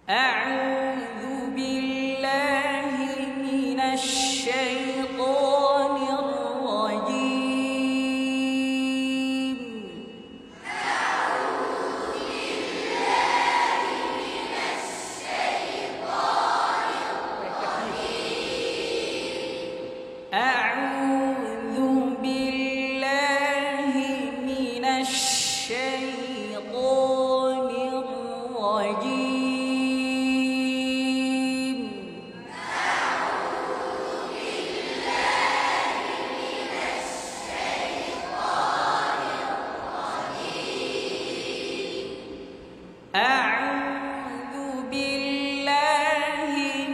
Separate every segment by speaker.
Speaker 1: أعوذ بالله من الشيطان الرجيم أعوذ بالله من الشيطان الرجيم أعوذ بالله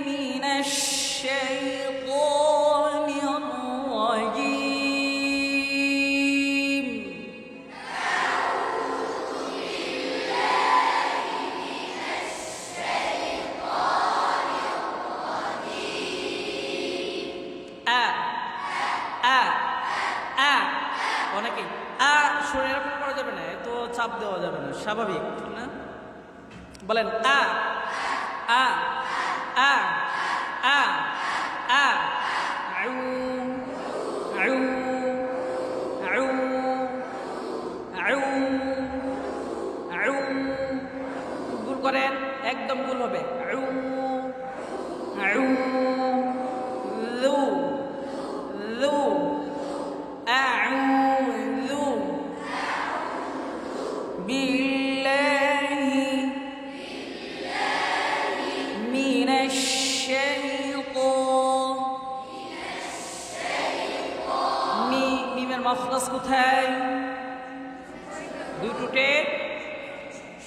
Speaker 1: من الشيطان الرجيم অনেকে শুনে এরকম করা যাবে না, এত চাপ দেওয়া যাবে না, স্বাভাবিক ঠিক না? বলেন আ আ আ আ আ আউ আউ আউ আউ আউ গুল করেন, একদম গুল হবে। আউ আউ লু লু আউযু বিল্লাহি মিনাশ শাইতান। মিমের মাখরাজ কোথায়? দুই টুটে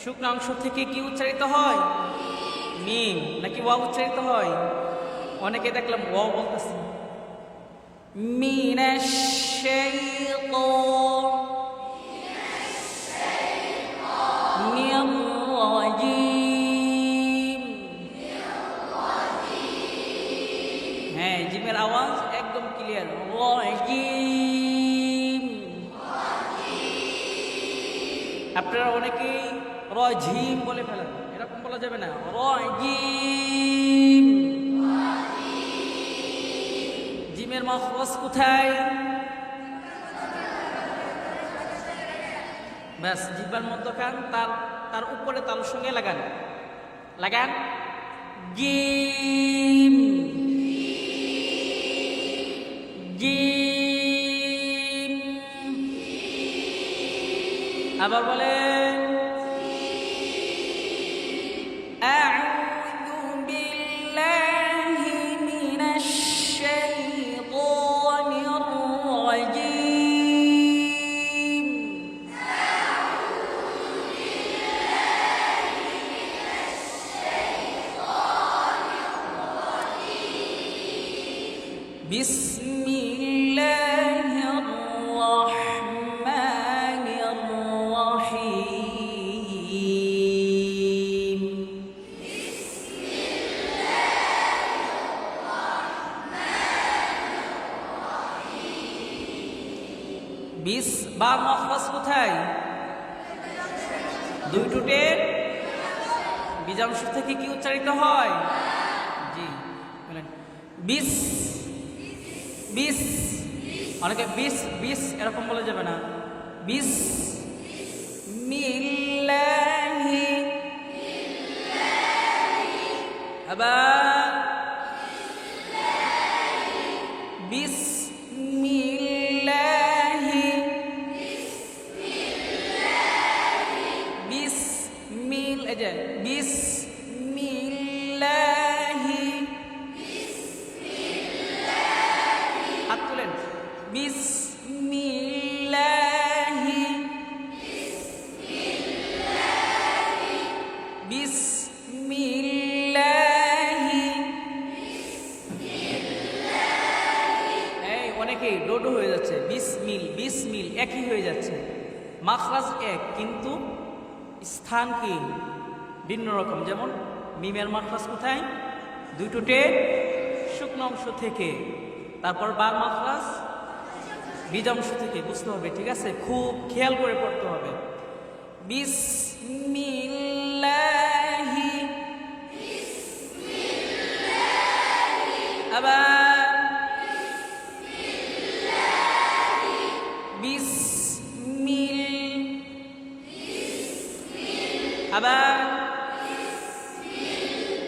Speaker 1: শুকনো অংশ থেকে কি উচ্চারিত হয়? মিম নাকি ওয়াও উচ্চারিত হয়? অনেকে দেখলাম ওয়াও বলতেছে। মিনাশ শাইতান মির রাজিম। হ্যাঁ, জিমের আওয়াজ একদম ক্লিয়ার। রাজিম। আপনারা অনেকেই রাজিম বলে ফেলেন, এরকম বলা যাবে না। রাজিম। জিমের মাখরাজ কোথায়? ব্যাস, জিহ্বার মধ্যখান তার উপরে তালুর সঙ্গে লাগান লাগান। Gym gym. আবার বলেন আউযু বিল্লাহি মিনাশ শাইতানির রাজিম। বিসমিল্লাহির রাহমানির রাহিম। বিস বা মাখরাজ কোথায়? দুই টুটের বীজাংশ থেকে কি উচ্চারিত হয়? জি বলেন বিস বিস। অনেকে বিস বিস এরকম বলা যাবে না। বিস মিল্লাহি। আবার বিস মিল্লাহি। বিস মিল এই যে বিস মিল্লাহি। হাত তুলেন। বিসমিল্লাহি বিসমিল্লাহি। এই অনেকেই ডোডো হয়ে যাচ্ছে। বিসমিল বিসমিল একই হয়ে যাচ্ছে, মাখরাজ এক কিন্তু স্থান কি ভিন্ন রকম। যেমন মিমের মাখরাজ কোথায়? দুই টুটে শুকনো অংশ থেকে, তারপর বা মাখরাজ বীজাংশ থেকে বুঝতে হবে, ঠিক আছে? খুব খেয়াল করে পড়তে হবে। বিসমিল্লাহি আবার বিসমিল, আবার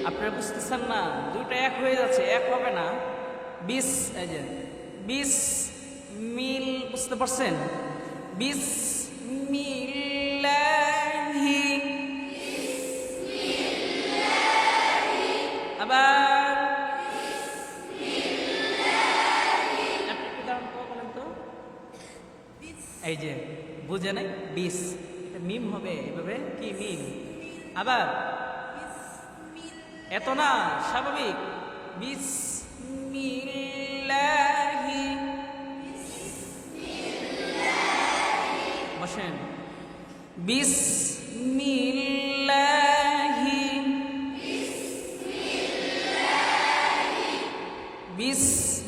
Speaker 1: আপনারা বুঝতেছেন না, দুটো এক হয়ে যাচ্ছে, এক হবে না। বিস, এই যে বিস মিল, বুঝতে পারছেন? বিস মিল্লাহি, আবার বলেন তো, এই যে বুঝে নাই, বিস এটা মিম হবে এভাবে, কি মিম? আবার এত না, স্বাভাবিক। বিসমিল্লাহি, বসেন। বিসমিল্লাহি, বিসমিল্লাহির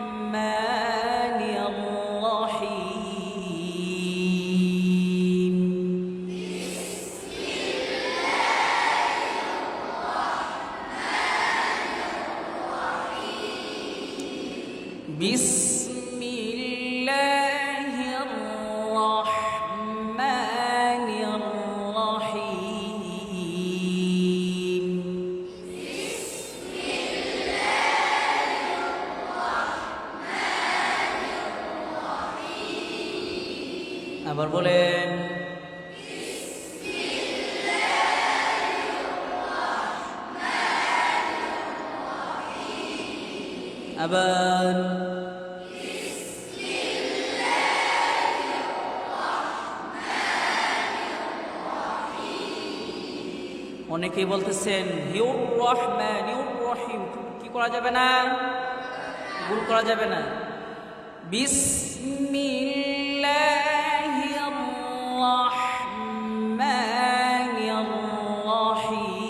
Speaker 1: রহমানির রহিম। বিসমিল্লাহির রহমানির রহিম। আবার বলেন। আবার অনেকেই বলতেছেন ইউর রহমান ইউর রহিম, কি করা যাবে না? ভুল করা যাবে না। বিসমিল্লাহির রহমানির রহিম।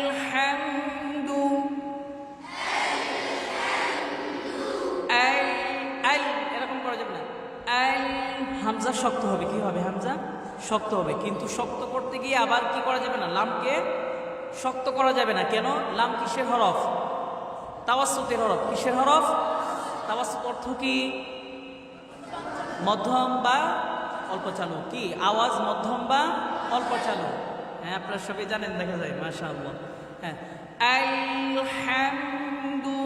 Speaker 1: আলহামদু, এরকম করা যাবে না। আল, হামজা শক্ত হবে, কি হবে? হামজা শক্ত হবে, কিন্তু শক্ত করতে গিয়ে আবার কি করা যাবে না? লামকে শক্ত করা যাবে না। কেন? লাম কিসের হরফ? তাওয়াসসুতের হরফ। কিসের হরফ? তাওয়াসসুত অর্থ কি? মধ্যম বা অল্প চালু। কি আওয়াজ মধ্যম বা অল্প চালু? হ্যাঁ, আপনারা সবাই জানেন, দেখা যায়, মাশাআল্লাহ। হ্যাঁ, আলহামদু,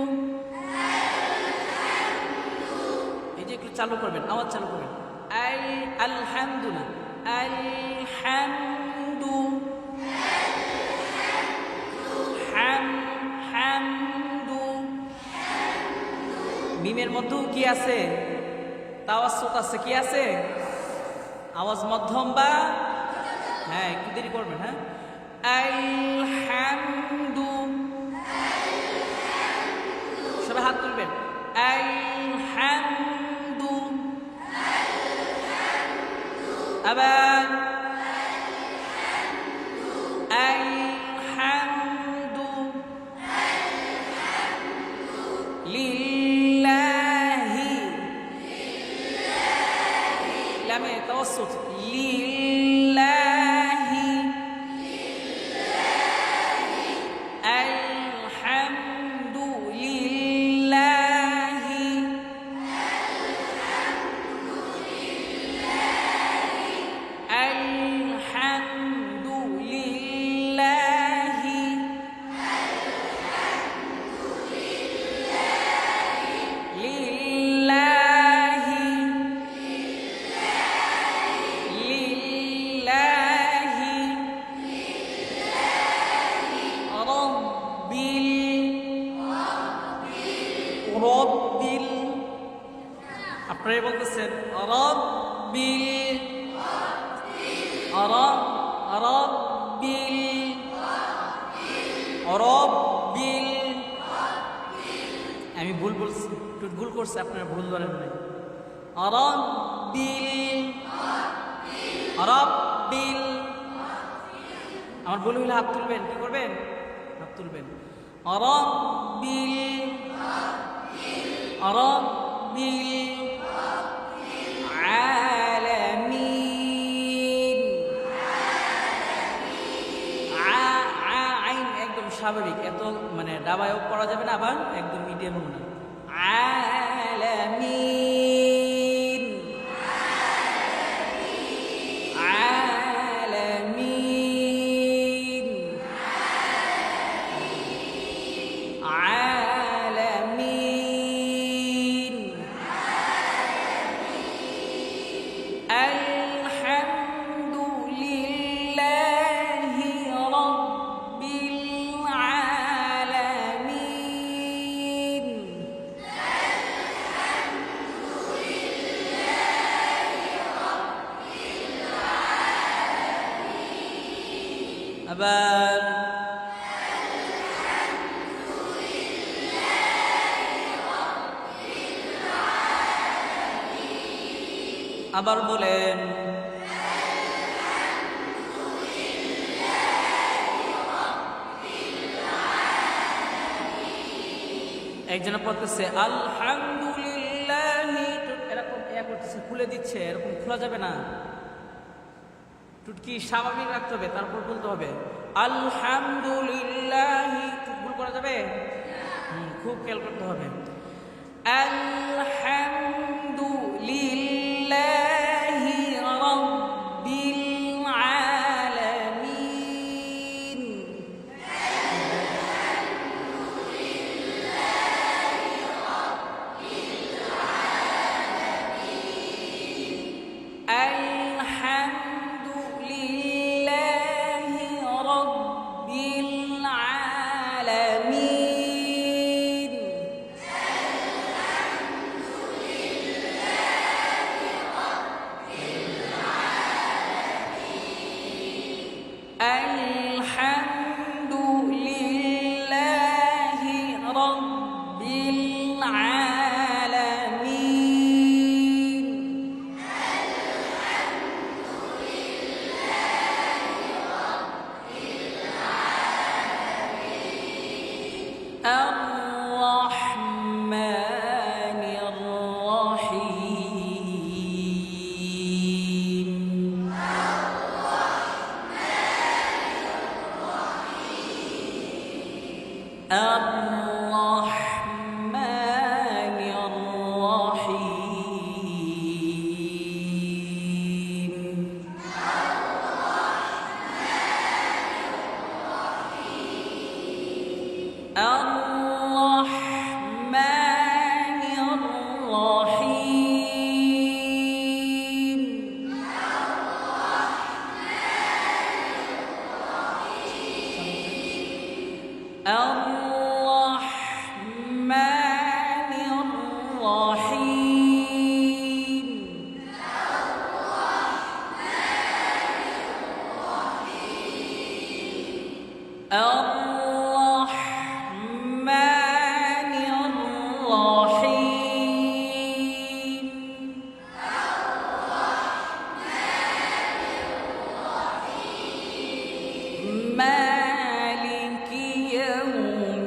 Speaker 1: এই যে একটু চালু করবেন, আওয়াজ চালু করবেন। আলহামদু না, আলহামদু, হামদু। মিমের মধ্যেও কি আছে? তাওয়াসসুত আছে। কি আছে? আওয়াজ মধ্যম বা, হ্যাঁ একটু দেরি করবেন। হ্যাঁ, আলহামদু, সবাই হাত তুলবেন। আলহামদু, আবার আলহামদু লিল্লাহি, লামে তাওয়াসসুত, লিল্লাহি, আলহামদু লিল্লাহি, আলহামদু লিল্লাহি, লিল্লাহি, লিল্লাহি, রব্বিল, রব্বিল, আপনারাই বলতেছেন রব্বিল, রব্বিল, রব্বিল। আমি ভুল বলছি, একটু ভুল করছি, আপনারা ভুল ধরেন নাই। রব্বিল, রব্বিল। আমার ভুল হইলে হাত তুলবেন। কি করবেন? হাত তুলবেন। রব্বিল আলামিন। আইন একদম স্বাভাবিক, এত মানে ডাবায়ও পড়া যাবে না, আবার একদম মিডিয়াম না। আলামিন আলামিন আলামিন। আলহামদুলিল্লাহি রাব্বিল আলামিন। আবার আবার বলেন একজনে পড়তেছে আলহামদুলিল্লাহ, এরকম করতেছে, খুলে দিচ্ছে, এরকম খোলা যাবে না, টুটকি স্বাভাবিক রাখতে হবে, তারপর বলতে হবে আলহামদুলিল্লাহ। ভুল করা যাবে? খুব খেয়াল করতে হবে। আলহামদুলিল্লাহি রাব্বিল আলামিন। আলহামদুলিল্লাহি রাব্বিল আলামিন। আলহামদুলিল্লাহি রাব্বিল আলামিন। আর-রাহমানির রাহিম। আর-রাহমানির রাহিম। আর-রাহমানির রাহিম। আর-রাহমানির রাহিম। আর-রাহমানির রাহিম। মালিকি ইয়াউমিদ্দিন।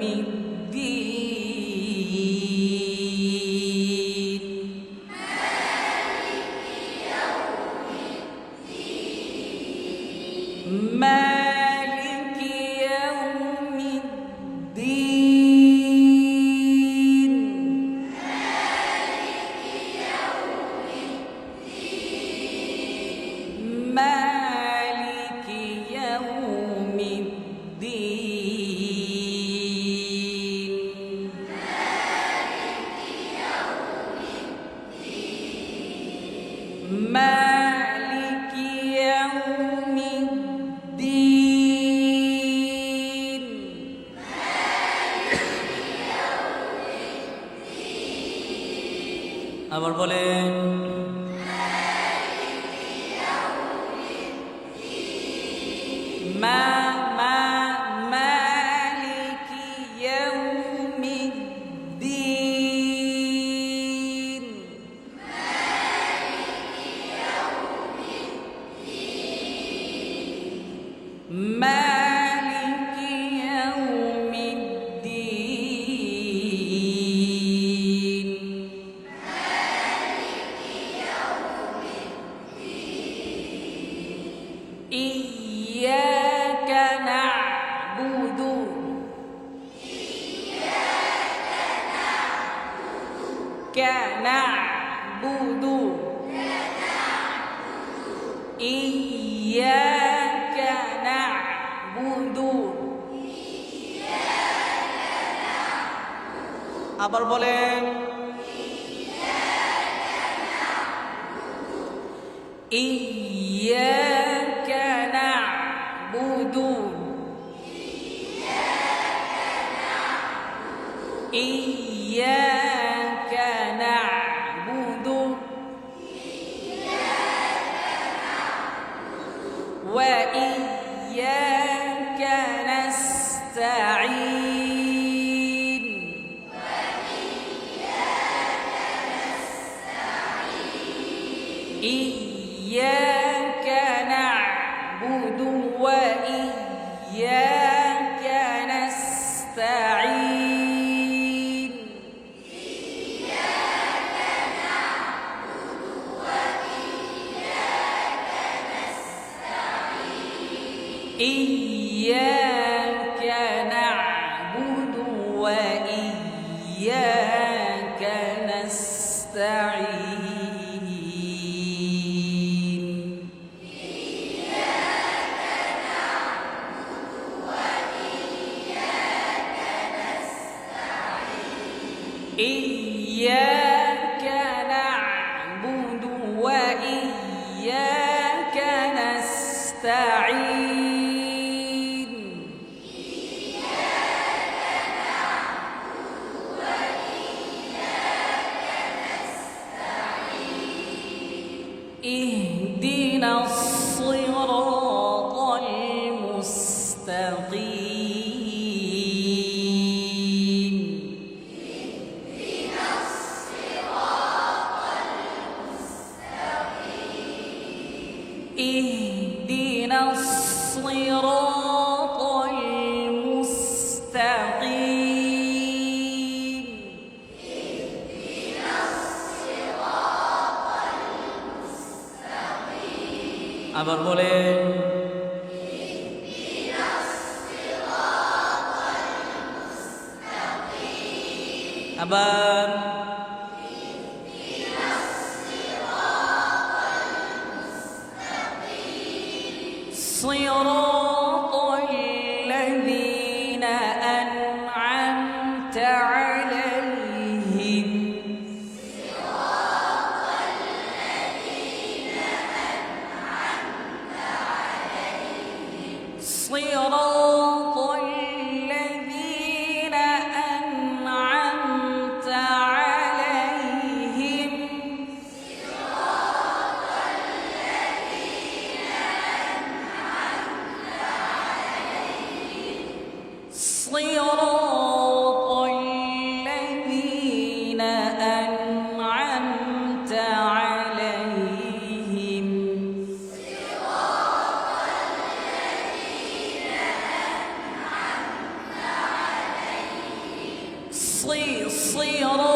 Speaker 1: মালিকি ইয়াউমিদ্দিন। মালিকি ইয়াউমিদ্দিন। মালিকি ইয়াউমিদ্দিন। আবার বলেন মালিকি ইয়াউমিদ্দিন। মালিকি ইয়াউমিদ্দিন। نعبد إياك نعبد আবার বলেন إياك نعبد إياك نعبد وإياك نستعين إياك نعبد وإياك نستعين إياك نعبد وإياك نستعين إياك نعبد وإياك نستعين اهدنا الصراط المستقيم اهدنا الصراط المستقيم আবার বলেন আবার صراط الذين أنعمت عليهم صراط الذين أنعمت عليهم صراط الذين أنعمت عليهم صراط